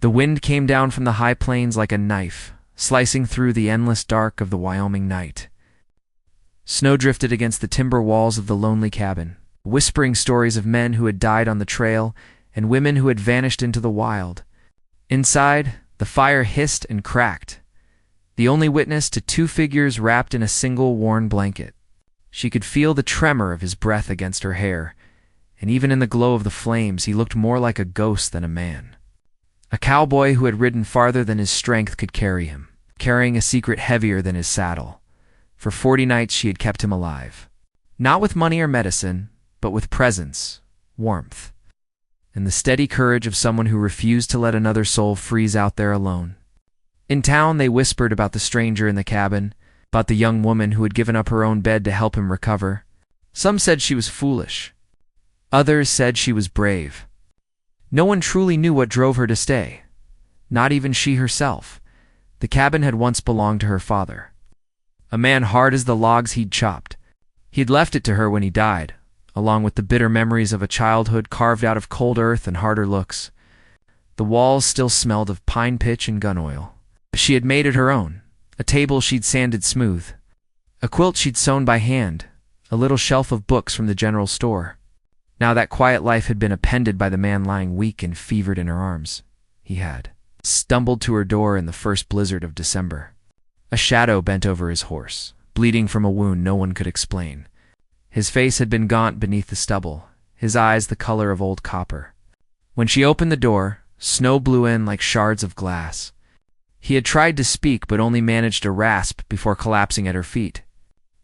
The wind came down from the high plains like a knife, slicing through the endless dark of the Wyoming night. Snow drifted against the timber walls of the lonely cabin, whispering stories of men who had died on the trail and women who had vanished into the wild. Inside, the fire hissed and cracked, the only witness to two figures wrapped in a single worn blanket. She could feel the tremor of his breath against her hair, and even in the glow of the flames he looked more like a ghost than a man. A cowboy who had ridden farther than his strength could carry him, carrying a secret heavier than his saddle. For 40 nights she had kept him alive. Not with money or medicine, but with presence, warmth, and the steady courage of someone who refused to let another soul freeze out there alone. In town they whispered about the stranger in the cabin, about the young woman who had given up her own bed to help him recover. Some said she was foolish. Others said she was brave. No one truly knew what drove her to stay. Not even she herself. The cabin had once belonged to her father, a man hard as the logs he'd chopped. He'd left it to her when he died, along with the bitter memories of a childhood carved out of cold earth and harder looks. The walls still smelled of pine pitch and gun oil. She had made it her own, a table she'd sanded smooth, a quilt she'd sewn by hand, a little shelf of books from the general store. Now that quiet life had been appended by the man lying weak and fevered in her arms. He had stumbled to her door in the first blizzard of December. A shadow bent over his horse, bleeding from a wound no one could explain. His face had been gaunt beneath the stubble, his eyes the color of old copper. When she opened the door, snow blew in like shards of glass. He had tried to speak but only managed a rasp before collapsing at her feet.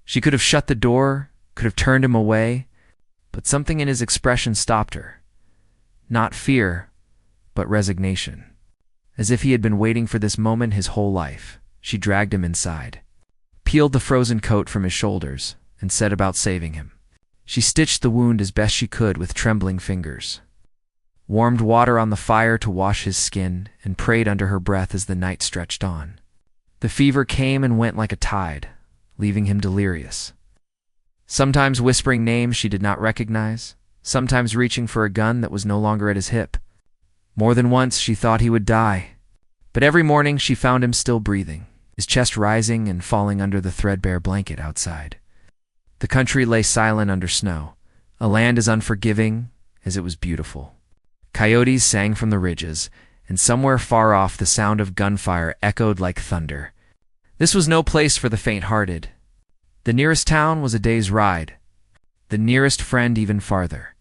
She could have shut the door, could have turned him away, but something in his expression stopped her. Not fear, but resignation. As if he had been waiting for this moment his whole life, she dragged him inside, peeled the frozen coat from his shoulders, and set about saving him. She stitched the wound as best she could with trembling fingers, warmed water on the fire to wash his skin, and prayed under her breath as the night stretched on. The fever came and went like a tide, leaving him delirious. Sometimes whispering names she did not recognize, sometimes reaching for a gun that was no longer at his hip. More than once she thought he would die, but every morning she found him still breathing, his chest rising and falling under the threadbare blanket outside. The country lay silent under snow, a land as unforgiving as it was beautiful. Coyotes sang from the ridges, and somewhere far off the sound of gunfire echoed like thunder. This was no place for the faint-hearted. The nearest town was a day's ride, the nearest friend even farther.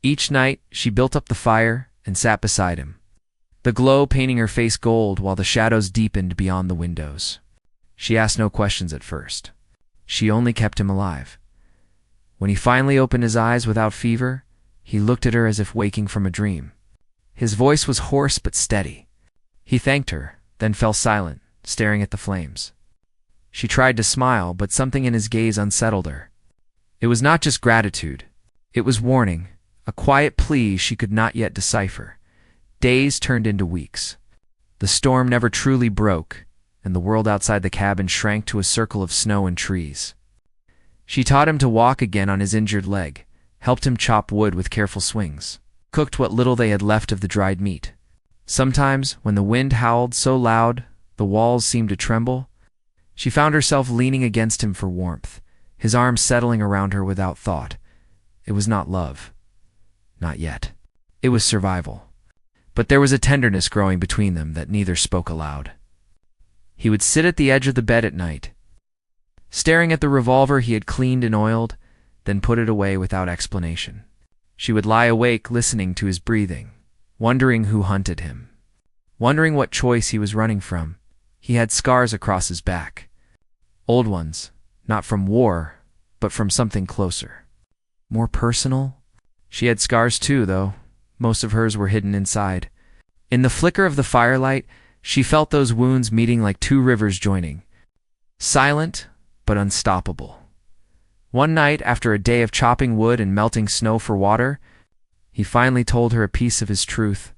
Each night she built up the fire and sat beside him, the glow painting her face gold while the shadows deepened beyond the windows. She asked no questions at first. She only kept him alive. When he finally opened his eyes without fever, he looked at her as if waking from a dream. His voice was hoarse but steady. He thanked her, then fell silent, staring at the flames. She tried to smile, but something in his gaze unsettled her. It was not just gratitude. It was warning, a quiet plea she could not yet decipher. Days turned into weeks. The storm never truly broke, and the world outside the cabin shrank to a circle of snow and trees. She taught him to walk again on his injured leg, helped him chop wood with careful swings, cooked what little they had left of the dried meat. Sometimes, when the wind howled so loud the walls seemed to tremble, she found herself leaning against him for warmth, his arms settling around her without thought. It was not love. Not yet. It was survival. But there was a tenderness growing between them that neither spoke aloud. He would sit at the edge of the bed at night, staring at the revolver he had cleaned and oiled, then put it away without explanation. She would lie awake listening to his breathing, wondering who hunted him, wondering what choice he was running from. He had scars across his back. Old ones, not from war, but from something closer. More personal? She had scars too, though. Most of hers were hidden inside. In the flicker of the firelight, she felt those wounds meeting like two rivers joining. Silent, but unstoppable. One night, after a day of chopping wood and melting snow for water, he finally told her a piece of his truth.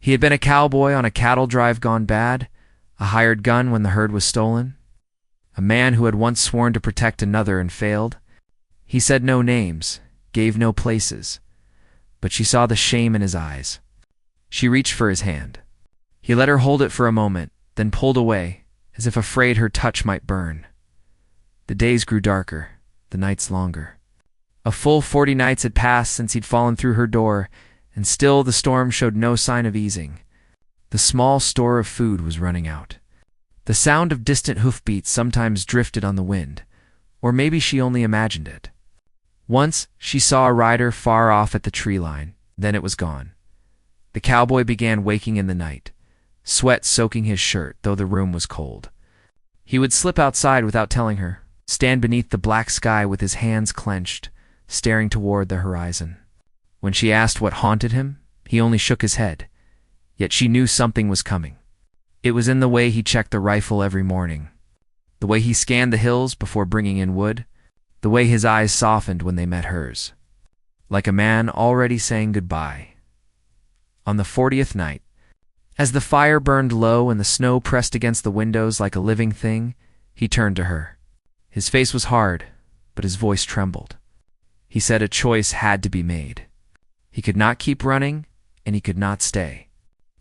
He had been a cowboy on a cattle drive gone bad, a hired gun when the herd was stolen, a man who had once sworn to protect another and failed. He said no names, gave no places, but she saw the shame in his eyes. She reached for his hand. He let her hold it for a moment, then pulled away, as if afraid her touch might burn. The days grew darker, the nights longer. A full 40 nights had passed since he'd fallen through her door, and still the storm showed no sign of easing. The small store of food was running out. The sound of distant hoofbeats sometimes drifted on the wind, or maybe she only imagined it. Once she saw a rider far off at the tree line, then it was gone. The cowboy began waking in the night, sweat soaking his shirt, though the room was cold. He would slip outside without telling her, stand beneath the black sky with his hands clenched, staring toward the horizon. When she asked what haunted him, he only shook his head, yet she knew something was coming. It was in the way he checked the rifle every morning, the way he scanned the hills before bringing in wood, the way his eyes softened when they met hers, like a man already saying goodbye. On the 40th night, as the fire burned low and the snow pressed against the windows like a living thing, he turned to her. His face was hard, but his voice trembled. He said a choice had to be made. He could not keep running, and he could not stay.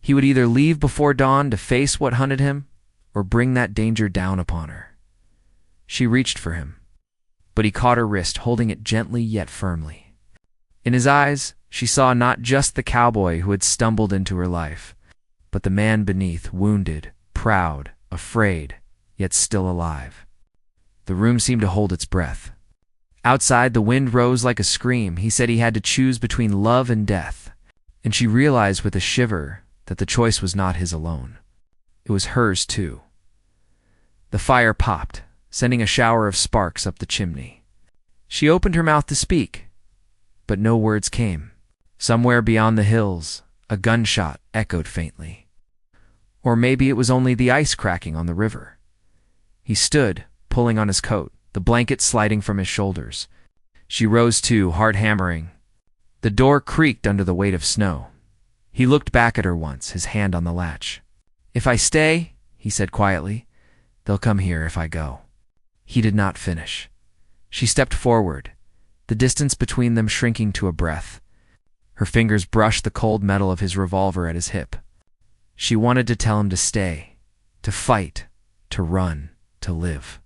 He would either leave before dawn to face what hunted him, or bring that danger down upon her. She reached for him, but he caught her wrist, holding it gently yet firmly. In his eyes, she saw not just the cowboy who had stumbled into her life, but the man beneath, wounded, proud, afraid, yet still alive. The room seemed to hold its breath. Outside, the wind rose like a scream. He said he had to choose between love and death, and she realized with a shiver that the choice was not his alone. It was hers, too. The fire popped, sending a shower of sparks up the chimney. She opened her mouth to speak, but no words came. Somewhere beyond the hills, a gunshot echoed faintly. Or maybe it was only the ice cracking on the river. He stood, pulling on his coat, the blanket sliding from his shoulders. She rose too, heart hammering. The door creaked under the weight of snow. He looked back at her once, his hand on the latch. "If I stay," he said quietly, "they'll come here if I go." He did not finish. She stepped forward, the distance between them shrinking to a breath. Her fingers brushed the cold metal of his revolver at his hip. She wanted to tell him to stay, to fight, to run, to live.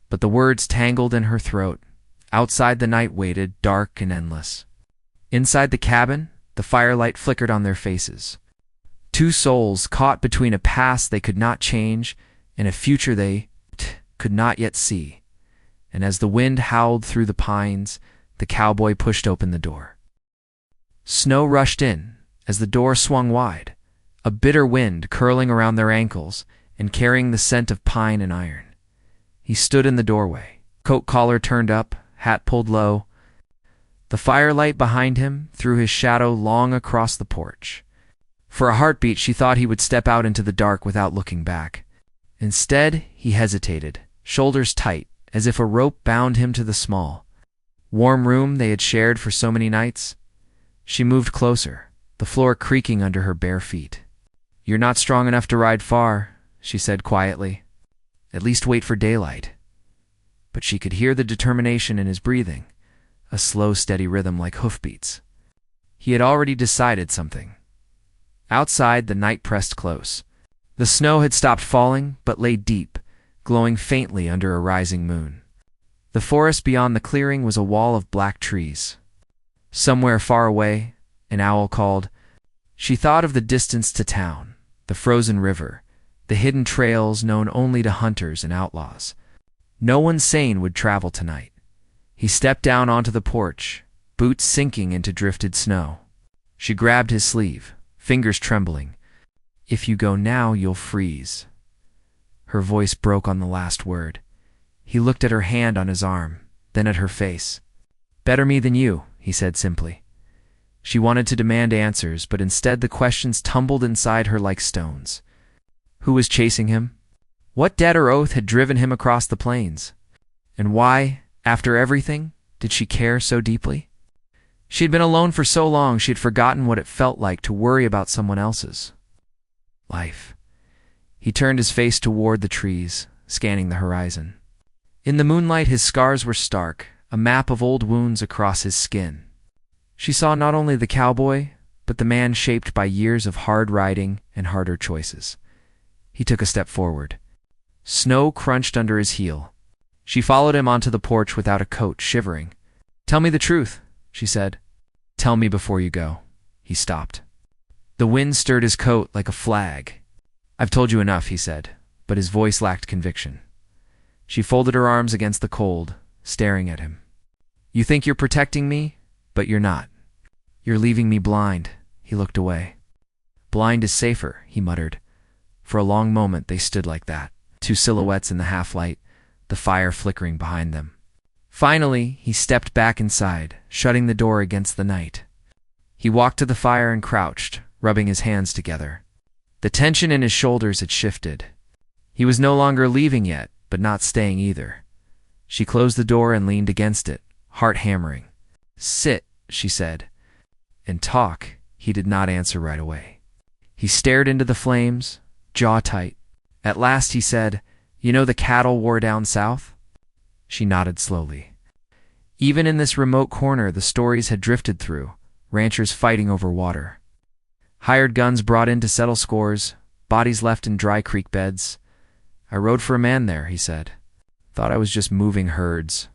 But the words tangled in her throat. Outside, the night waited, dark and endless. Inside the cabin, the firelight flickered on their faces. Two souls caught between a past they could not change and a future they could not yet see. And as the wind howled through the pines, the cowboy pushed open the door. Snow rushed in as the door swung wide, a bitter wind curling around their ankles and carrying the scent of pine and iron. He stood in the doorway, coat collar turned up, hat pulled low. The firelight behind him threw his shadow long across the porch. For a heartbeat, she thought he would step out into the dark without looking back. Instead, he hesitated, shoulders tight, as if a rope bound him to the small, warm room they had shared for so many nights. She moved closer, the floor creaking under her bare feet. "You're not strong enough to ride far," she said quietly. "At least wait for daylight." But she could hear the determination in his breathing, a slow, steady rhythm like hoofbeats. He had already decided something. Outside, the night pressed close. The snow had stopped falling, but lay deep, glowing faintly under a rising moon. The forest beyond the clearing was a wall of black trees. Somewhere far away, an owl called. She thought of the distance to town, the frozen river, the hidden trails known only to hunters and outlaws. No one sane would travel tonight. He stepped down onto the porch, boots sinking into drifted snow. She grabbed his sleeve, fingers trembling. "If you go now, you'll freeze." Her voice broke on the last word. He looked at her hand on his arm, then at her face. "Better me than you," he said simply. She wanted to demand answers, but instead the questions tumbled inside her like stones. Who was chasing him? What debt or oath had driven him across the plains? And why, after everything, did she care so deeply? She had been alone for so long she had forgotten what it felt like to worry about someone else's life. He turned his face toward the trees, scanning the horizon. In the moonlight, his scars were stark, a map of old wounds across his skin. She saw not only the cowboy, but but the man shaped by years of hard riding and harder choices. He took a step forward. Snow crunched under his heel. She followed him onto the porch without a coat, shivering. "Tell me the truth," she said. "Tell me before you go." He stopped. The wind stirred his coat like a flag. "I've told you enough," he said, but his voice lacked conviction. She folded her arms against the cold, staring at him. "You think you're protecting me, but you're not. You're leaving me blind." He looked away. "Blind is safer," he muttered. For a long moment they stood like that, two silhouettes in the half-light, the fire flickering behind them. Finally, he stepped back inside, shutting the door against the night. He walked to the fire and crouched, rubbing his hands together. The tension in his shoulders had shifted. He was no longer leaving yet, but not staying either. She closed the door and leaned against it, heart hammering. "Sit," she said. "And talk." He did not answer right away. He stared into the flames, jaw tight. At last he said, "You know the cattle war down south?" She nodded slowly. Even in this remote corner the stories had drifted through, ranchers fighting over water. Hired guns brought in to settle scores, bodies left in dry creek beds. "I rode for a man there," he said. "Thought I was just moving herds.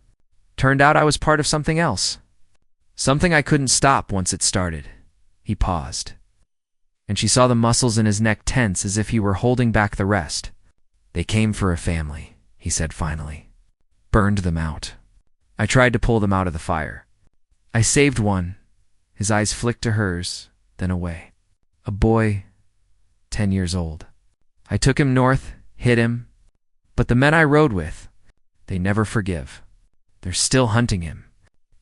Turned out I was part of something else. Something I couldn't stop once it started." He paused, and she saw the muscles in his neck tense as if he were holding back the rest. "They came for a family," he said finally. "Burned them out. I tried to pull them out of the fire. I saved one." His eyes flicked to hers, then away. "A boy, 10 years old. I took him north, hid him. But the men I rode with, they never forgive. They're still hunting him.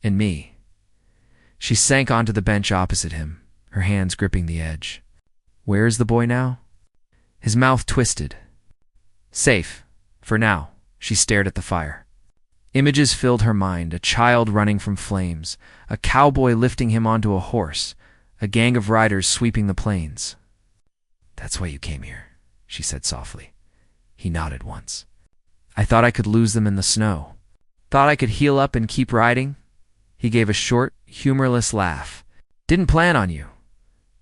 And me." She sank onto the bench opposite him, her hands gripping the edge. "Where is the boy now?" His mouth twisted. "Safe. For now." She stared at the fire. Images filled her mind, a child running from flames, a cowboy lifting him onto a horse, a gang of riders sweeping the plains. "That's why you came here," she said softly. He nodded once. "I thought I could lose them in the snow. Thought I could heal up and keep riding." He gave a short, humorless laugh. "Didn't plan on you."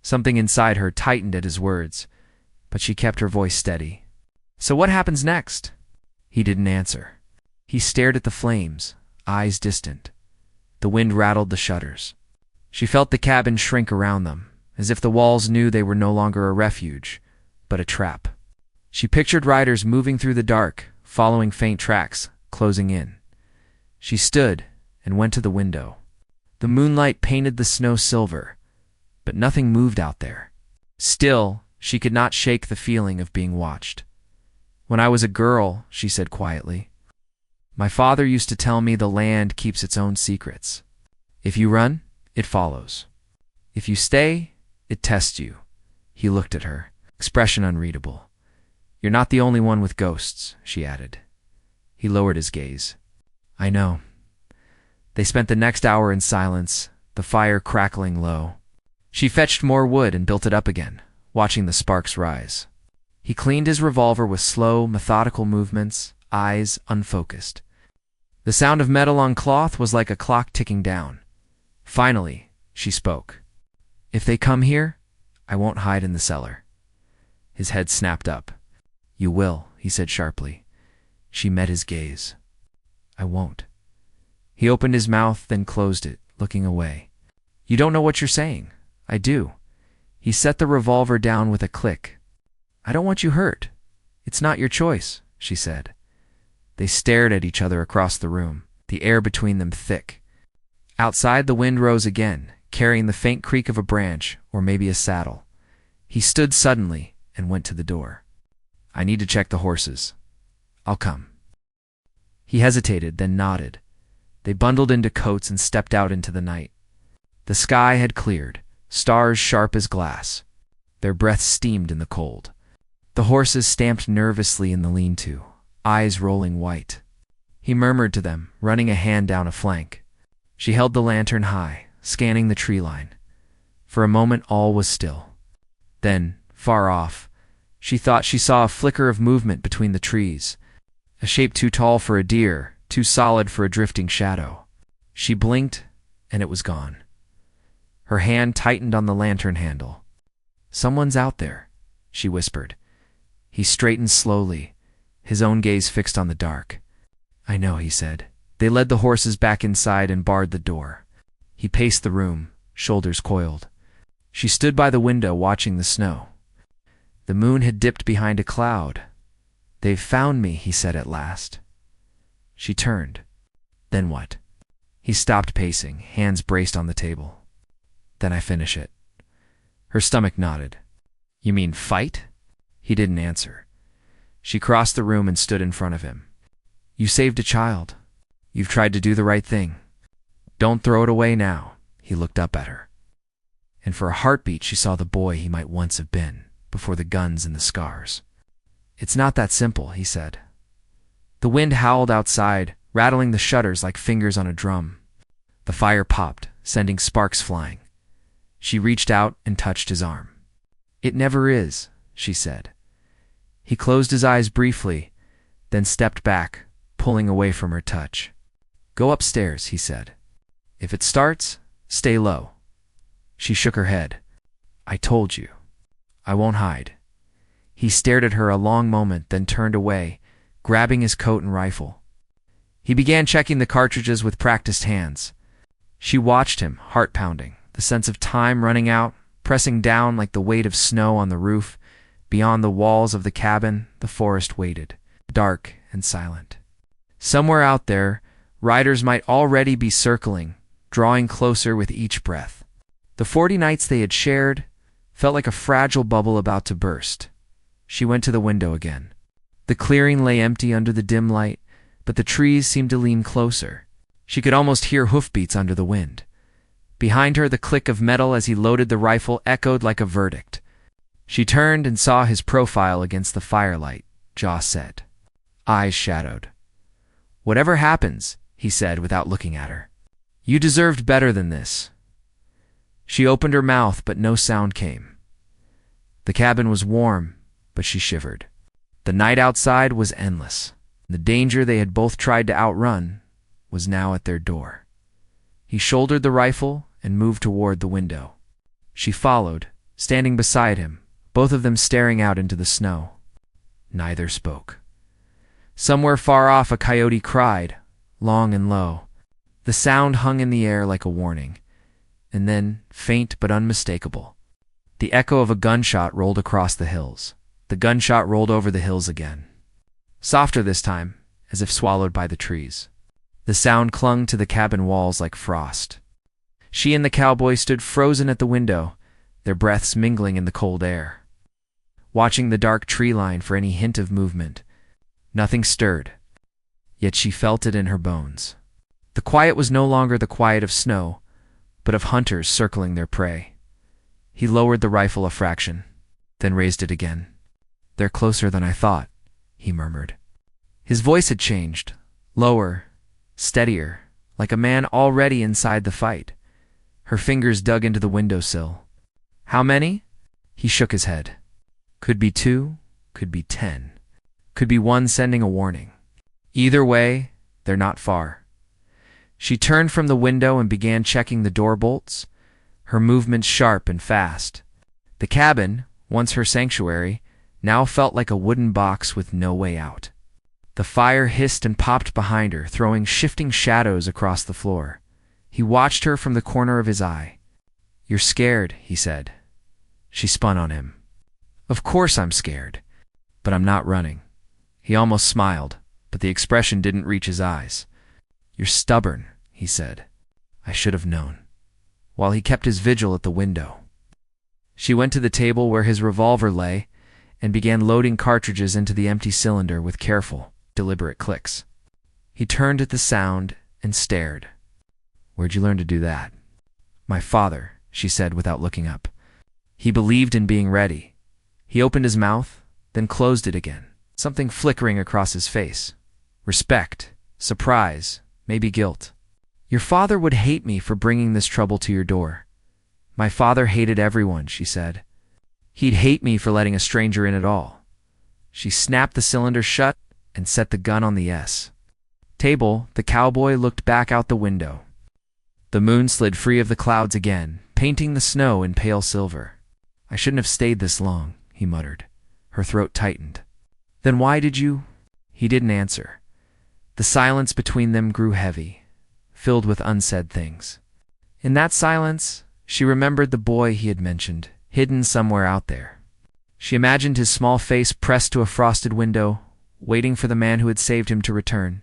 Something inside her tightened at his words, but she kept her voice steady. "So what happens next?" He didn't answer. He stared at the flames, eyes distant. The wind rattled the shutters. She felt the cabin shrink around them, as if the walls knew they were no longer a refuge, but a trap. She pictured riders moving through the dark, following faint tracks, closing in. She stood and went to the window. The moonlight painted the snow silver, but nothing moved out there. Still, she could not shake the feeling of being watched. "When I was a girl," she said quietly, "my father used to tell me the land keeps its own secrets. If you run, it follows. If you stay, it tests you." He looked at her, expression unreadable. "You're not the only one with ghosts," she added. He lowered his gaze. "I know." They spent the next hour in silence, the fire crackling low. She fetched more wood and built it up again, watching the sparks rise. He cleaned his revolver with slow, methodical movements, eyes unfocused. The sound of metal on cloth was like a clock ticking down. Finally, she spoke. "If they come here, I won't hide in the cellar." His head snapped up. "You will," he said sharply. She met his gaze. "I won't." He opened his mouth, then closed it, looking away. "You don't know what you're saying." "I do." He set the revolver down with a click. "I don't want you hurt. It's not your choice," she said. They stared at each other across the room, the air between them thick. Outside the wind rose again, carrying the faint creak of a branch, or maybe a saddle. He stood suddenly and went to the door. "I need to check the horses. I'll come." He hesitated, then nodded. They bundled into coats and stepped out into the night. The sky had cleared, stars sharp as glass. Their breath steamed in the cold. The horses stamped nervously in the lean-to, eyes rolling white. He murmured to them, running a hand down a flank. She held the lantern high, scanning the tree line. For a moment all was still. Then, far off, she thought she saw a flicker of movement between the trees, a shape too tall for a deer, too solid for a drifting shadow. She blinked, and it was gone. Her hand tightened on the lantern handle. "Someone's out there," she whispered. He straightened slowly, his own gaze fixed on the dark. "I know," he said. They led the horses back inside and barred the door. He paced the room, shoulders coiled. She stood by the window watching the snow. The moon had dipped behind a cloud. "They've found me," he said at last. She turned. "Then what?" He stopped pacing, hands braced on the table. "Then I finish it." Her stomach nodded. "You mean fight?" He didn't answer. She crossed the room and stood in front of him. "You saved a child. You've tried to do the right thing. Don't throw it away now." He looked up at her. And for a heartbeat she saw the boy he might once have been, before the guns and the scars. "It's not that simple," he said. The wind howled outside, rattling the shutters like fingers on a drum. The fire popped, sending sparks flying. She reached out and touched his arm. "It never is," she said. He closed his eyes briefly, then stepped back, pulling away from her touch. "Go upstairs," he said. "If it starts, stay low." She shook her head. "I told you. I won't hide." He stared at her a long moment, then turned away, grabbing his coat and rifle. He began checking the cartridges with practiced hands. She watched him, heart pounding, the sense of time running out, pressing down like the weight of snow on the roof. Beyond the walls of the cabin, the forest waited, dark and silent. Somewhere out there, riders might already be circling, drawing closer with each breath. The 40 nights they had shared felt like a fragile bubble about to burst. She went to the window again. The clearing lay empty under the dim light, but the trees seemed to lean closer. She could almost hear hoofbeats under the wind. Behind her, the click of metal as he loaded the rifle echoed like a verdict. She turned and saw his profile against the firelight, jaw set, eyes shadowed. "Whatever happens," he said without looking at her, "you deserved better than this." She opened her mouth, but no sound came. The cabin was warm, but she shivered. The night outside was endless. The danger they had both tried to outrun was now at their door. He shouldered the rifle and moved toward the window. She followed, standing beside him, both of them staring out into the snow. Neither spoke. Somewhere far off a coyote cried, long and low. The sound hung in the air like a warning, and then, faint but unmistakable, the echo of a gunshot rolled across the hills. The gunshot rolled over the hills again. Softer this time, as if swallowed by the trees. The sound clung to the cabin walls like frost. She and the cowboy stood frozen at the window, their breaths mingling in the cold air, watching the dark tree line for any hint of movement. Nothing stirred, yet she felt it in her bones. The quiet was no longer the quiet of snow, but of hunters circling their prey. He lowered the rifle a fraction, then raised it again. "They're closer than I thought," he murmured. His voice had changed, lower, steadier, like a man already inside the fight. Her fingers dug into the windowsill. "How many?" He shook his head. "Could be 2, could be 10. Could be one sending a warning. Either way, they're not far." She turned from the window and began checking the door bolts, her movements sharp and fast. The cabin, once her sanctuary, now felt like a wooden box with no way out. The fire hissed and popped behind her, throwing shifting shadows across the floor. He watched her from the corner of his eye. "You're scared," he said. She spun on him. "Of course I'm scared, but I'm not running." He almost smiled, but the expression didn't reach his eyes. "You're stubborn," he said. "I should have known," while he kept his vigil at the window. She went to the table where his revolver lay and began loading cartridges into the empty cylinder with careful, deliberate clicks. He turned at the sound and stared. "Where'd you learn to do that?" "My father," she said without looking up. He believed in being ready. He opened his mouth, then closed it again, something flickering across his face. Respect, surprise, maybe guilt. "Your father would hate me for bringing this trouble to your door." "My father hated everyone," she said. "He'd hate me for letting a stranger in at all." She snapped the cylinder shut and set the gun on the S. Table, the cowboy looked back out the window. The moon slid free of the clouds again, painting the snow in pale silver. "I shouldn't have stayed this long," he muttered. Her throat tightened. "Then why did you—" He didn't answer. The silence between them grew heavy, filled with unsaid things. In that silence, she remembered the boy he had mentioned, hidden somewhere out there. She imagined his small face pressed to a frosted window, waiting for the man who had saved him to return.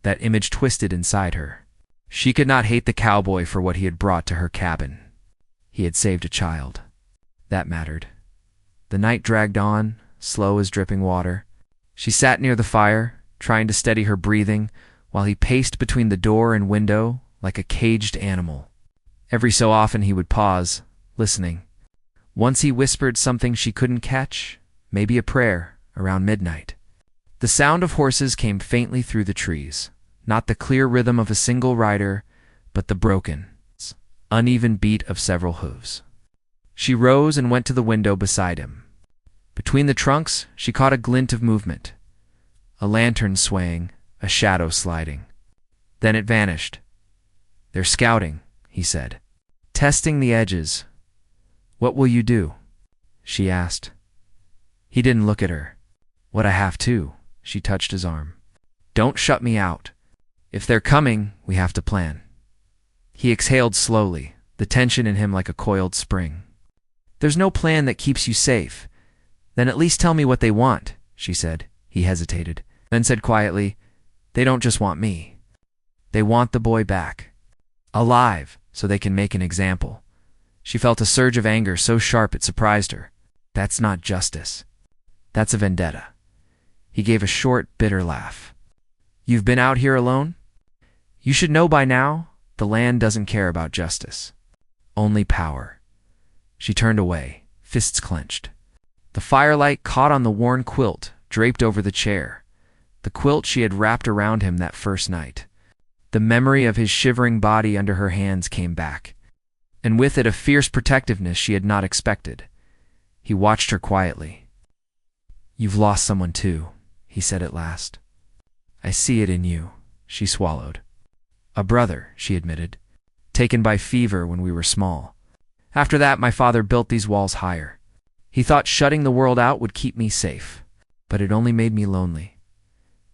That image twisted inside her. She could not hate the cowboy for what he had brought to her cabin. He had saved a child. That mattered. The night dragged on, slow as dripping water. She sat near the fire, trying to steady her breathing, while he paced between the door and window like a caged animal. Every so often he would pause, listening. Once he whispered something she couldn't catch, maybe a prayer, around midnight. The sound of horses came faintly through the trees, not the clear rhythm of a single rider, but the broken, uneven beat of several hooves. She rose and went to the window beside him. Between the trunks, she caught a glint of movement. A lantern swaying, a shadow sliding. Then it vanished. "They're scouting," he said. "Testing the edges." "What will you do?" she asked. He didn't look at her. "What I have to," she touched his arm. "Don't shut me out. If they're coming, we have to plan." He exhaled slowly, the tension in him like a coiled spring. "There's no plan that keeps you safe. Then at least tell me what they want," she said. He hesitated, then said quietly, "They don't just want me. They want the boy back. Alive, so they can make an example." She felt a surge of anger so sharp it surprised her. "That's not justice. That's a vendetta." He gave a short, bitter laugh. "You've been out here alone? You should know by now, the land doesn't care about justice. Only power." She turned away, fists clenched. The firelight caught on the worn quilt draped over the chair, the quilt she had wrapped around him that first night. The memory of his shivering body under her hands came back, and with it a fierce protectiveness she had not expected. He watched her quietly. "You've lost someone too," he said at last. "I see it in you," she swallowed. "A brother," she admitted, "taken by fever when we were small. After that, my father built these walls higher. He thought shutting the world out would keep me safe, but it only made me lonely."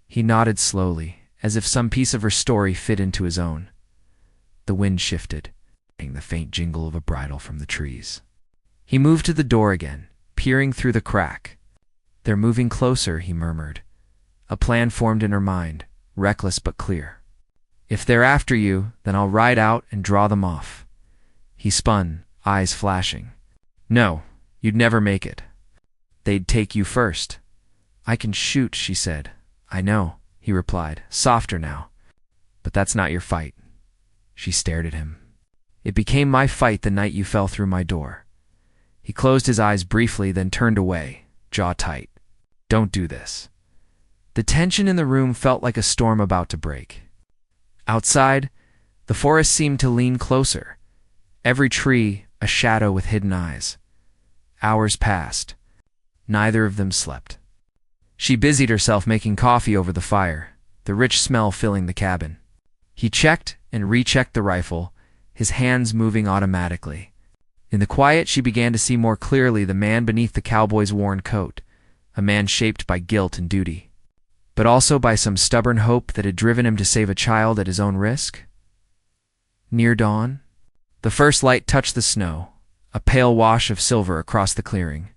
He nodded slowly, as if some piece of her story fit into his own. The wind shifted, the faint jingle of a bridle from the trees. He moved to the door again, peering through the crack. "They're moving closer," he murmured. A plan formed in her mind, reckless but clear. "If they're after you, then I'll ride out and draw them off." He spun, eyes flashing. "No, you'd never make it. They'd take you first." "I can shoot," she said. "I know," he replied, softer now. "But that's not your fight." She stared at him. "It became my fight the night you fell through my door." He closed his eyes briefly, then turned away, jaw tight. "Don't do this." The tension in the room felt like a storm about to break. Outside, the forest seemed to lean closer, every tree a shadow with hidden eyes. Hours passed. Neither of them slept. She busied herself making coffee over the fire, the rich smell filling the cabin. He checked and rechecked the rifle, his hands moving automatically. In the quiet, she began to see more clearly the man beneath the cowboy's worn coat, a man shaped by guilt and duty, but also by some stubborn hope that had driven him to save a child at his own risk. Near dawn, the first light touched the snow, a pale wash of silver across the clearing.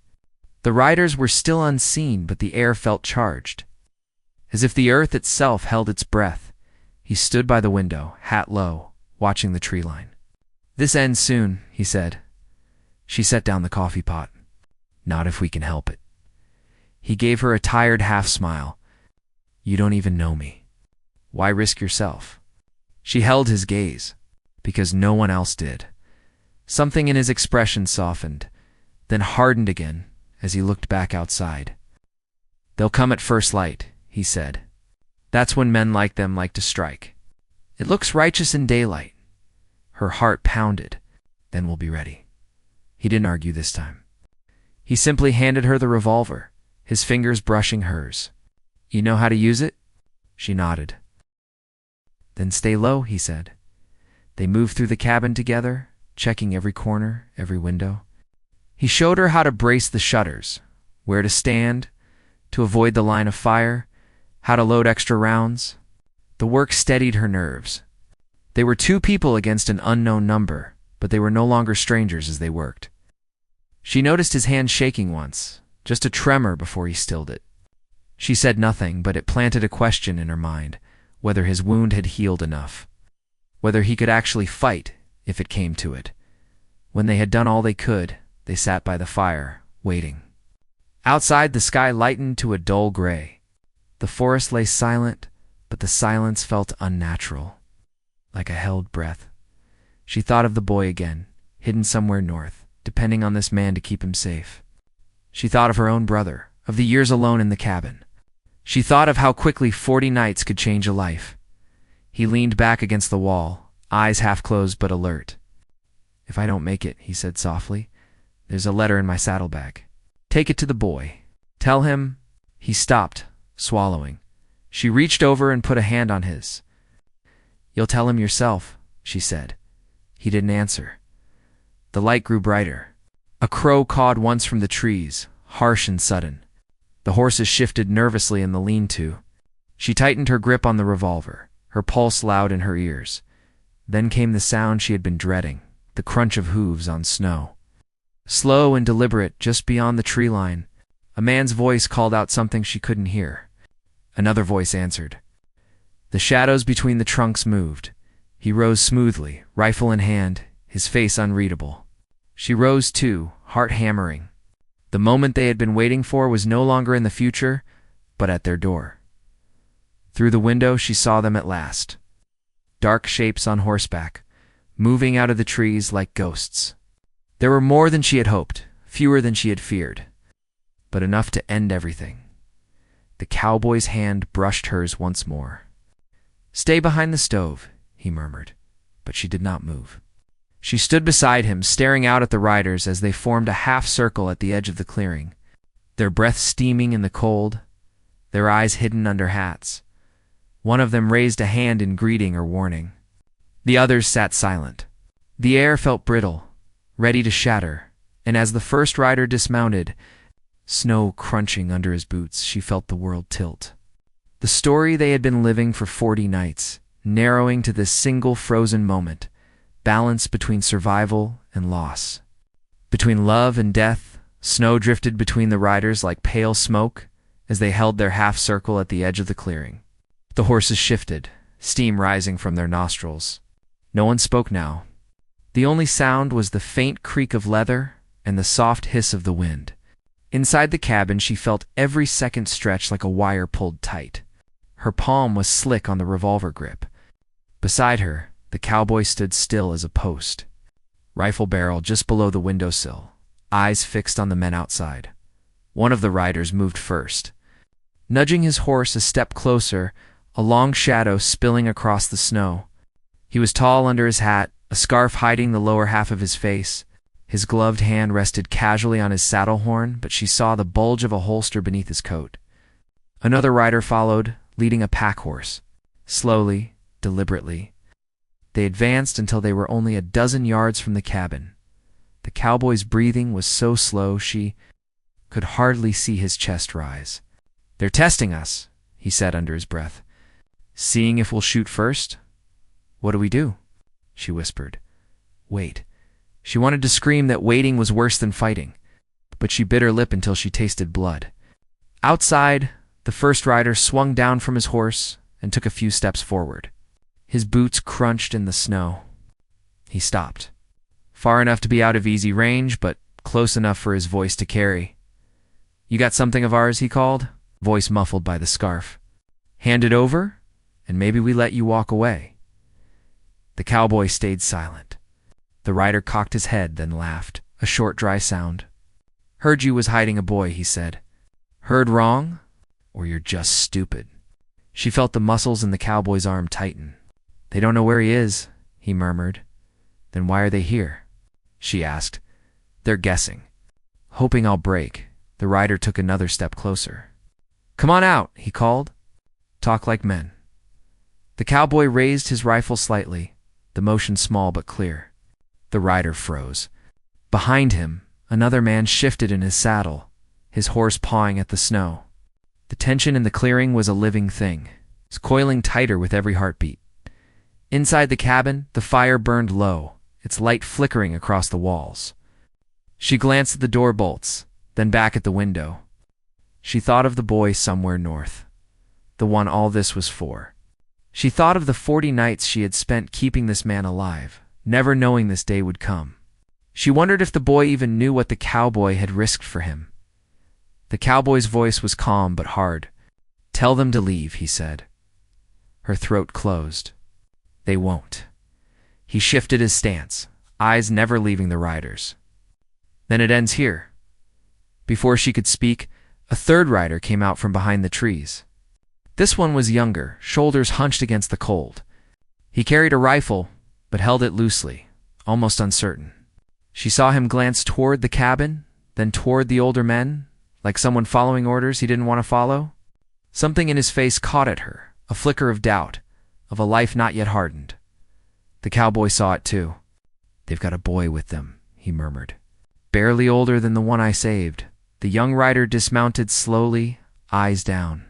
The riders were still unseen, but the air felt charged. As if the earth itself held its breath, he stood by the window, hat low, watching the tree line. "This ends soon," he said. She set down the coffee pot. "Not if we can help it." He gave her a tired half-smile. "You don't even know me. Why risk yourself?" She held his gaze, because no one else did. Something in his expression softened, then hardened again as he looked back outside. "They'll come at first light," he said. "That's when men like them like to strike. It looks righteous in daylight." Her heart pounded. "Then we'll be ready." He didn't argue this time. He simply handed her the revolver, his fingers brushing hers. "You know how to use it?" She nodded. "Then stay low," he said. They moved through the cabin together, checking every corner, every window. He showed her how to brace the shutters, where to stand, to avoid the line of fire, how to load extra rounds. The work steadied her nerves. They were two people against an unknown number, but they were no longer strangers as they worked. She noticed his hand shaking once, just a tremor before he stilled it. She said nothing, but it planted a question in her mind, whether his wound had healed enough, whether he could actually fight if it came to it. When they had done all they could, they sat by the fire, waiting. Outside, the sky lightened to a dull gray. The forest lay silent, but the silence felt unnatural, like a held breath. She thought of the boy again, hidden somewhere north, depending on this man to keep him safe. She thought of her own brother, of the years alone in the cabin. She thought of how quickly 40 nights could change a life. He leaned back against the wall, eyes half closed but alert. "If I don't make it," he said softly, "there's a letter in my saddlebag. Take it to the boy. Tell him—" He stopped, swallowing. She reached over and put a hand on his. "You'll tell him yourself," she said. He didn't answer. The light grew brighter. A crow cawed once from the trees, harsh and sudden. The horses shifted nervously in the lean-to. She tightened her grip on the revolver, her pulse loud in her ears. Then came the sound she had been dreading, the crunch of hooves on snow. Slow and deliberate, just beyond the tree line, a man's voice called out something she couldn't hear. Another voice answered. The shadows between the trunks moved. He rose smoothly, rifle in hand, his face unreadable. She rose too, heart hammering. The moment they had been waiting for was no longer in the future, but at their door. Through the window she saw them at last. Dark shapes on horseback, moving out of the trees like ghosts. There were more than she had hoped, fewer than she had feared, but enough to end everything. The cowboy's hand brushed hers once more. "Stay behind the stove," he murmured, but she did not move. She stood beside him, staring out at the riders as they formed a half circle at the edge of the clearing, their breath steaming in the cold, their eyes hidden under hats. One of them raised a hand in greeting or warning. The others sat silent. The air felt brittle, ready to shatter, and as the first rider dismounted, snow crunching under his boots, she felt the world tilt. The story they had been living for 40 nights, narrowing to this single frozen moment, balance between survival and loss. Between love and death, snow drifted between the riders like pale smoke as they held their half circle at the edge of the clearing. The horses shifted, steam rising from their nostrils. No one spoke now. The only sound was the faint creak of leather and the soft hiss of the wind. Inside the cabin, she felt every second stretch like a wire pulled tight. Her palm was slick on the revolver grip. Beside her, the cowboy stood still as a post, rifle barrel just below the windowsill, eyes fixed on the men outside. One of the riders moved first. Nudging his horse a step closer, a long shadow spilling across the snow. He was tall under his hat, a scarf hiding the lower half of his face. His gloved hand rested casually on his saddle horn, but she saw the bulge of a holster beneath his coat. Another rider followed, leading a pack horse. Slowly, deliberately, they advanced until they were only a dozen yards from the cabin. The cowboy's breathing was so slow she could hardly see his chest rise. "They're testing us," he said under his breath. "Seeing if we'll shoot first?" "What do we do?" she whispered. "Wait." She wanted to scream that waiting was worse than fighting, but she bit her lip until she tasted blood. Outside, the first rider swung down from his horse and took a few steps forward. His boots crunched in the snow. He stopped, far enough to be out of easy range, but close enough for his voice to carry. "You got something of ours?" he called, voice muffled by the scarf. "Hand it over, and maybe we let you walk away." The cowboy stayed silent. The rider cocked his head, then laughed, a short, dry sound. "Heard you was hiding a boy," he said. "Heard wrong, or you're just stupid." She felt the muscles in the cowboy's arm tighten. "They don't know where he is," he murmured. "Then why are they here?" she asked. "They're guessing." Hoping I'll break, the rider took another step closer. "Come on out," he called. "Talk like men." The cowboy raised his rifle slightly, the motion small but clear. The rider froze. Behind him, another man shifted in his saddle, his horse pawing at the snow. The tension in the clearing was a living thing, coiling tighter with every heartbeat. Inside the cabin, the fire burned low, its light flickering across the walls. She glanced at the door bolts, then back at the window. She thought of the boy somewhere north, the one all this was for. She thought of the 40 nights she had spent keeping this man alive, never knowing this day would come. She wondered if the boy even knew what the cowboy had risked for him. The cowboy's voice was calm but hard. "Tell them to leave," he said. Her throat closed. "They won't." He shifted his stance, eyes never leaving the riders. "Then it ends here." Before she could speak, a third rider came out from behind the trees. This one was younger, shoulders hunched against the cold. He carried a rifle, but held it loosely, almost uncertain. She saw him glance toward the cabin, then toward the older men, like someone following orders he didn't want to follow. Something in his face caught at her, a flicker of doubt, of a life not yet hardened. The cowboy saw it too. "They've got a boy with them," he murmured. "Barely older than the one I saved." The young rider dismounted slowly, eyes down.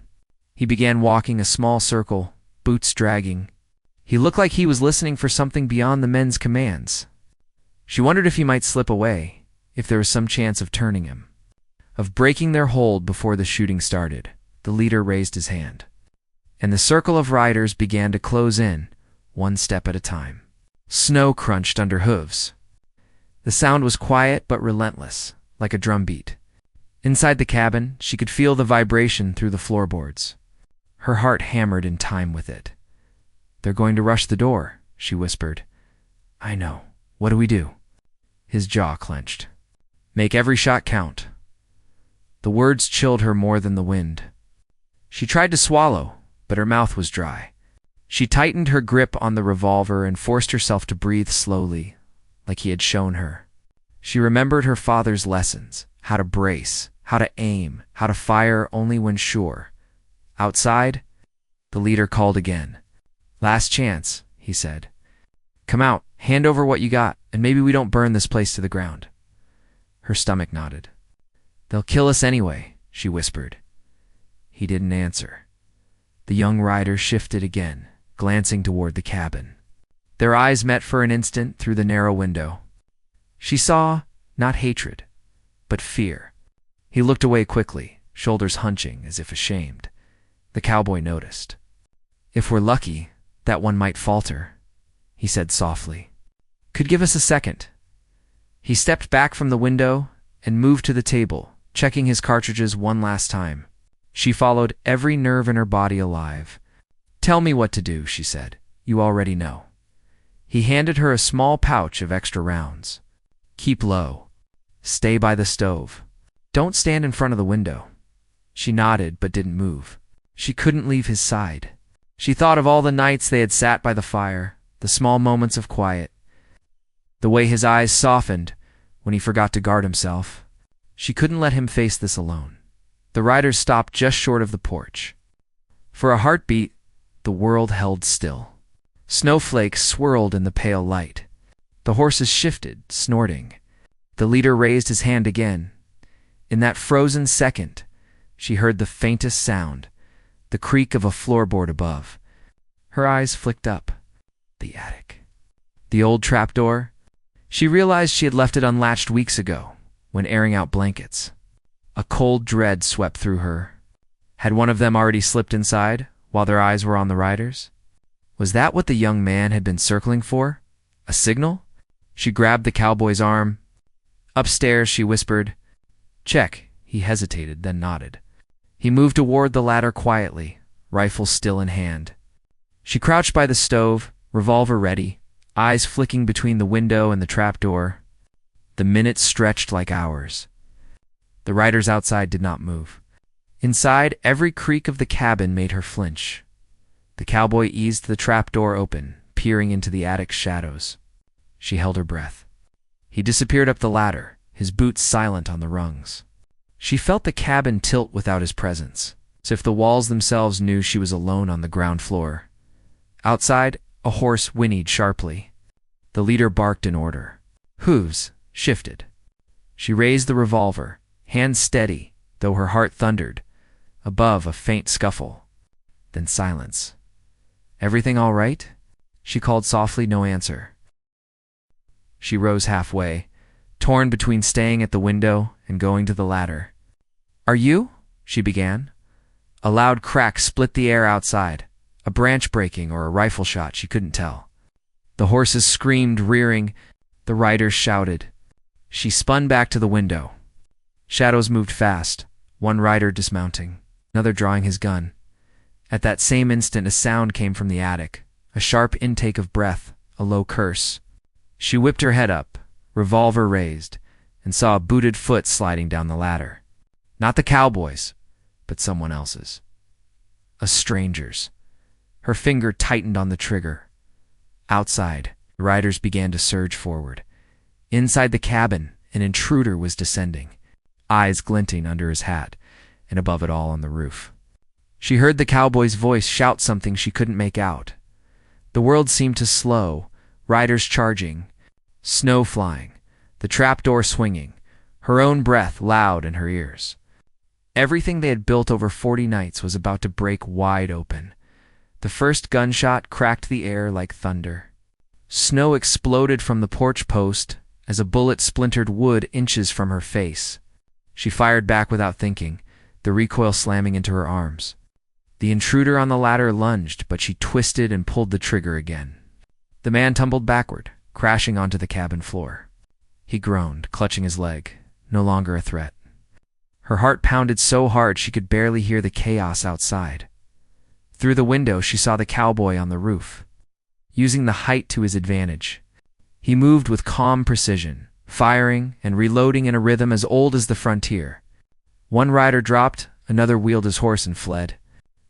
He began walking a small circle, boots dragging. He looked like he was listening for something beyond the men's commands. She wondered if he might slip away, if there was some chance of turning him, of breaking their hold before the shooting started. The leader raised his hand, and the circle of riders began to close in, one step at a time. Snow crunched under hooves. The sound was quiet but relentless, like a drumbeat. Inside the cabin, she could feel the vibration through the floorboards. Her heart hammered in time with it. "They're going to rush the door," she whispered. "I know. What do we do?" His jaw clenched. "Make every shot count." The words chilled her more than the wind. She tried to swallow, but her mouth was dry. She tightened her grip on the revolver and forced herself to breathe slowly, like he had shown her. She remembered her father's lessons, how to brace, how to aim, how to fire only when sure. Outside, the leader called again. "Last chance," he said. "Come out, hand over what you got, and maybe we don't burn this place to the ground." Her stomach nodded. "They'll kill us anyway," she whispered. He didn't answer. The young rider shifted again, glancing toward the cabin. Their eyes met for an instant through the narrow window. She saw not hatred, but fear. He looked away quickly, shoulders hunching as if ashamed. The cowboy noticed. "If we're lucky, that one might falter," he said softly. "Could give us a second." He stepped back from the window and moved to the table, checking his cartridges one last time. She followed, every nerve in her body alive. "Tell me what to do," she said. "You already know." He handed her a small pouch of extra rounds. "Keep low. Stay by the stove. Don't stand in front of the window." She nodded but didn't move. She couldn't leave his side. She thought of all the nights they had sat by the fire, the small moments of quiet, the way his eyes softened when he forgot to guard himself. She couldn't let him face this alone. The riders stopped just short of the porch. For a heartbeat, the world held still. Snowflakes swirled in the pale light. The horses shifted, snorting. The leader raised his hand again. In that frozen second, she heard the faintest sound, the creak of a floorboard above. Her eyes flicked up. The attic. The old trapdoor. She realized she had left it unlatched weeks ago, when airing out blankets. A cold dread swept through her. Had one of them already slipped inside, while their eyes were on the riders? Was that what the young man had been circling for? A signal? She grabbed the cowboy's arm. "Upstairs," she whispered. "Check." He hesitated, then nodded. He moved toward the ladder quietly, rifle still in hand. She crouched by the stove, revolver ready, eyes flicking between the window and the trapdoor. The minutes stretched like hours. The riders outside did not move. Inside, every creak of the cabin made her flinch. The cowboy eased the trapdoor open, peering into the attic's shadows. She held her breath. He disappeared up the ladder, his boots silent on the rungs. She felt the cabin tilt without his presence, as if the walls themselves knew she was alone on the ground floor. Outside, a horse whinnied sharply. The leader barked an order. Hooves shifted. She raised the revolver, hands steady, though her heart thundered. Above, a faint scuffle. Then silence. "Everything all right?" she called softly. No answer. She rose halfway, torn between staying at the window and going to the ladder. "Are you?" she began. A loud crack split the air outside, a branch breaking or a rifle shot, she couldn't tell. The horses screamed, rearing. The riders shouted. She spun back to the window. Shadows moved fast, one rider dismounting, another drawing his gun. At that same instant, a sound came from the attic, a sharp intake of breath, a low curse. She whipped her head up, revolver raised, and saw a booted foot sliding down the ladder. Not the cowboy's, but someone else's. A stranger's. Her finger tightened on the trigger. Outside, the riders began to surge forward. Inside the cabin, an intruder was descending, eyes glinting under his hat, and above it all on the roof. She heard the cowboy's voice shout something she couldn't make out. The world seemed to slow, riders charging, snow flying, the trapdoor swinging, her own breath loud in her ears. Everything they had built over 40 nights was about to break wide open. The first gunshot cracked the air like thunder. Snow exploded from the porch post as a bullet splintered wood inches from her face. She fired back without thinking, the recoil slamming into her arms. The intruder on the ladder lunged, but she twisted and pulled the trigger again. The man tumbled backward, crashing onto the cabin floor. He groaned, clutching his leg, no longer a threat. Her heart pounded so hard she could barely hear the chaos outside. Through the window, she saw the cowboy on the roof, using the height to his advantage. He moved with calm precision, firing and reloading in a rhythm as old as the frontier. One rider dropped, another wheeled his horse and fled.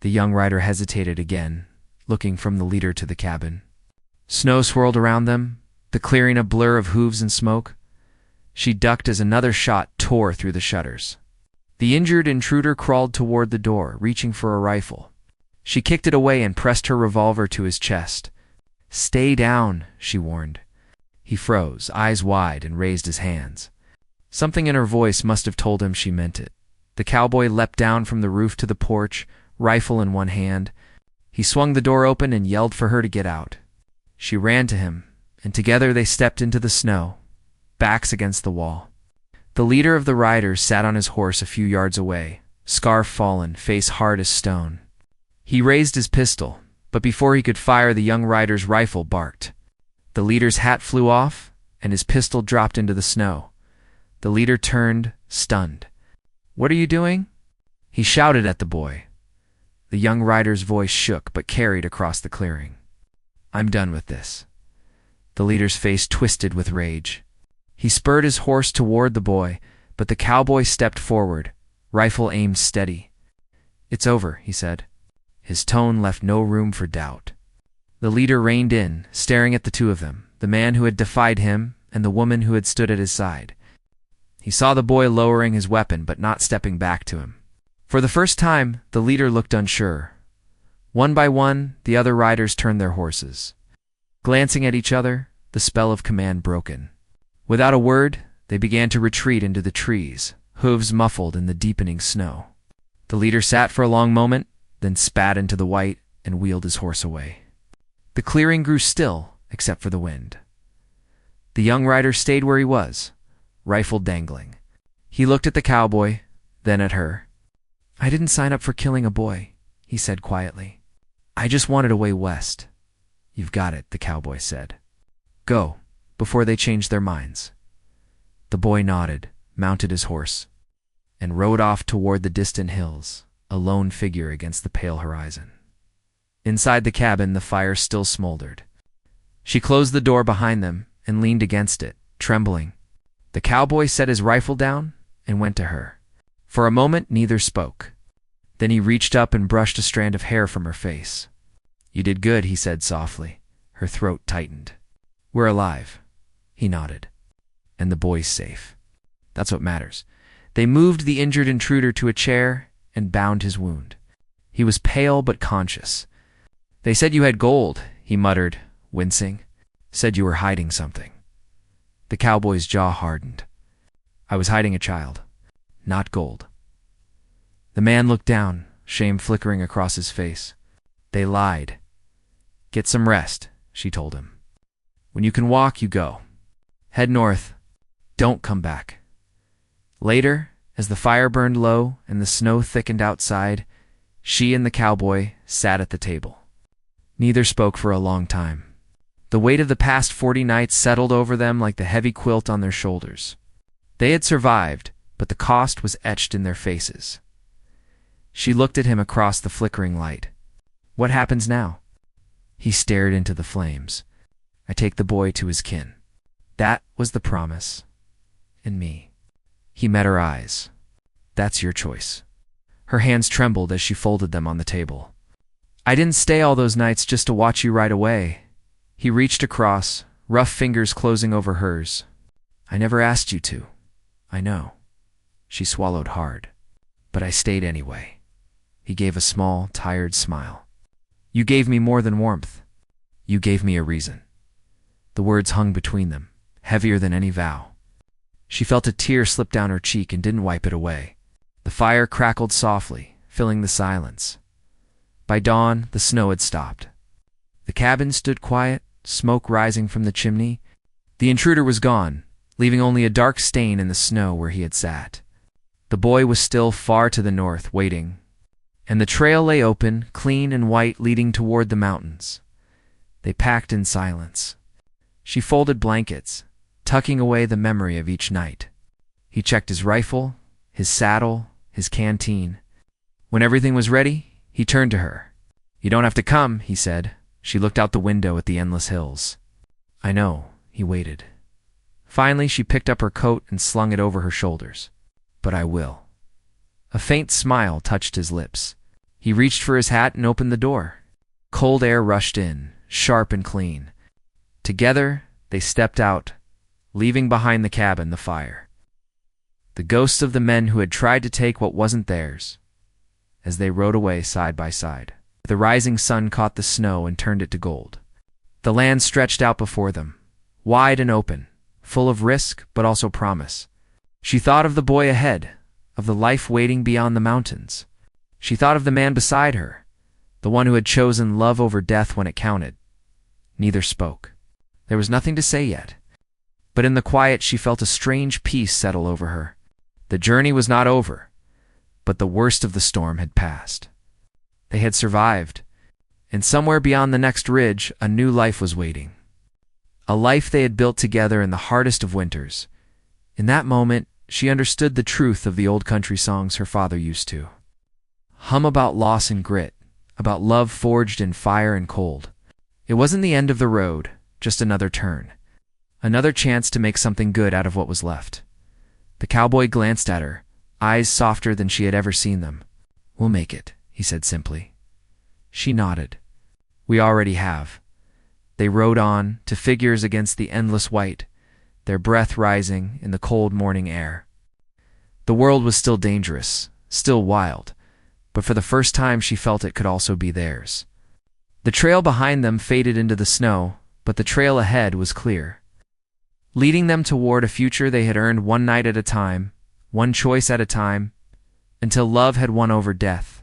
The young rider hesitated again, looking from the leader to the cabin. Snow swirled around them, the clearing a blur of hooves and smoke. She ducked as another shot tore through the shutters. The injured intruder crawled toward the door, reaching for a rifle. She kicked it away and pressed her revolver to his chest. "Stay down," she warned. He froze, eyes wide, and raised his hands. Something in her voice must have told him she meant it. The cowboy leapt down from the roof to the porch, rifle in one hand. He swung the door open and yelled for her to get out. She ran to him, and together they stepped into the snow, backs against the wall. The leader of the riders sat on his horse a few yards away, scarf fallen, face hard as stone. He raised his pistol, but before he could fire, the young rider's rifle barked. The leader's hat flew off, and his pistol dropped into the snow. The leader turned, stunned. "What are you doing?" He shouted at the boy. The young rider's voice shook but carried across the clearing. "I'm done with this." The leader's face twisted with rage. He spurred his horse toward the boy, but the cowboy stepped forward, rifle aimed steady. "It's over," he said. His tone left no room for doubt. The leader reined in, staring at the two of them, the man who had defied him and the woman who had stood at his side. He saw the boy lowering his weapon but not stepping back to him. For the first time, the leader looked unsure. One by one, the other riders turned their horses. Glancing at each other, the spell of command broken. Without a word, they began to retreat into the trees, hooves muffled in the deepening snow. The leader sat for a long moment, then spat into the white and wheeled his horse away. The clearing grew still, except for the wind. The young rider stayed where he was, rifle dangling. He looked at the cowboy, then at her. "I didn't sign up for killing a boy," he said quietly. "I just wanted a way west." "You've got it," the cowboy said. "Go, before they change their minds." The boy nodded, mounted his horse, and rode off toward the distant hills, a lone figure against the pale horizon. Inside the cabin, the fire still smoldered. She closed the door behind them and leaned against it, trembling. The cowboy set his rifle down and went to her. For a moment, neither spoke. Then he reached up and brushed a strand of hair from her face. "You did good," he said softly. Her throat tightened. "We're alive." He nodded. "And the boy's safe. That's what matters." They moved the injured intruder to a chair and bound his wound. He was pale but conscious. "They said you had gold," he muttered, wincing. "Said you were hiding something." The cowboy's jaw hardened. I was hiding a child, not gold. The man looked down, shame flickering across his face. They lied. Get some rest, she told him. When you can walk, you go. Head north. Don't come back. Later, as the fire burned low and the snow thickened outside, she and the cowboy sat at the table. Neither spoke for a long time. The weight of the past 40 nights settled over them like the heavy quilt on their shoulders. They had survived, but the cost was etched in their faces. She looked at him across the flickering light. What happens now? He stared into the flames. I take the boy to his kin. That was the promise. And me. He met her eyes. That's your choice. Her hands trembled as she folded them on the table. I didn't stay all those nights just to watch you right away. He reached across, rough fingers closing over hers. I never asked you to. I know. She swallowed hard. But I stayed anyway. He gave a small, tired smile. You gave me more than warmth. You gave me a reason. The words hung between them, heavier than any vow. She felt a tear slip down her cheek and didn't wipe it away. The fire crackled softly, filling the silence. By dawn, the snow had stopped. The cabin stood quiet, smoke rising from the chimney. The intruder was gone, leaving only a dark stain in the snow where he had sat. The boy was still far to the north, waiting, and the trail lay open, clean and white, leading toward the mountains. They packed in silence. She folded blankets, tucking away the memory of each night. He checked his rifle, his saddle, his canteen. When everything was ready, he turned to her. You don't have to come, he said. She looked out the window at the endless hills. I know, he waited. Finally, she picked up her coat and slung it over her shoulders. But I will. A faint smile touched his lips. He reached for his hat and opened the door. Cold air rushed in, sharp and clean. Together, they stepped out, leaving behind the cabin the fire. The ghosts of the men who had tried to take what wasn't theirs, as they rode away side by side. The rising sun caught the snow and turned it to gold. The land stretched out before them, wide and open, full of risk but also promise. She thought of the boy ahead, of the life waiting beyond the mountains. She thought of the man beside her, the one who had chosen love over death when it counted. Neither spoke. There was nothing to say yet. But in the quiet she felt a strange peace settle over her. The journey was not over, but the worst of the storm had passed. They had survived, and somewhere beyond the next ridge a new life was waiting. A life they had built together in the hardest of winters. In that moment, she understood the truth of the old country songs her father used to hum about loss and grit, about love forged in fire and cold. It wasn't the end of the road, just another turn. Another chance to make something good out of what was left. The cowboy glanced at her, eyes softer than she had ever seen them. We'll make it, he said simply. She nodded. We already have. They rode on, to figures against the endless white, their breath rising in the cold morning air. The world was still dangerous, still wild, but for the first time she felt it could also be theirs. The trail behind them faded into the snow, but the trail ahead was clear, leading them toward a future they had earned one night at a time, one choice at a time, until love had won over death.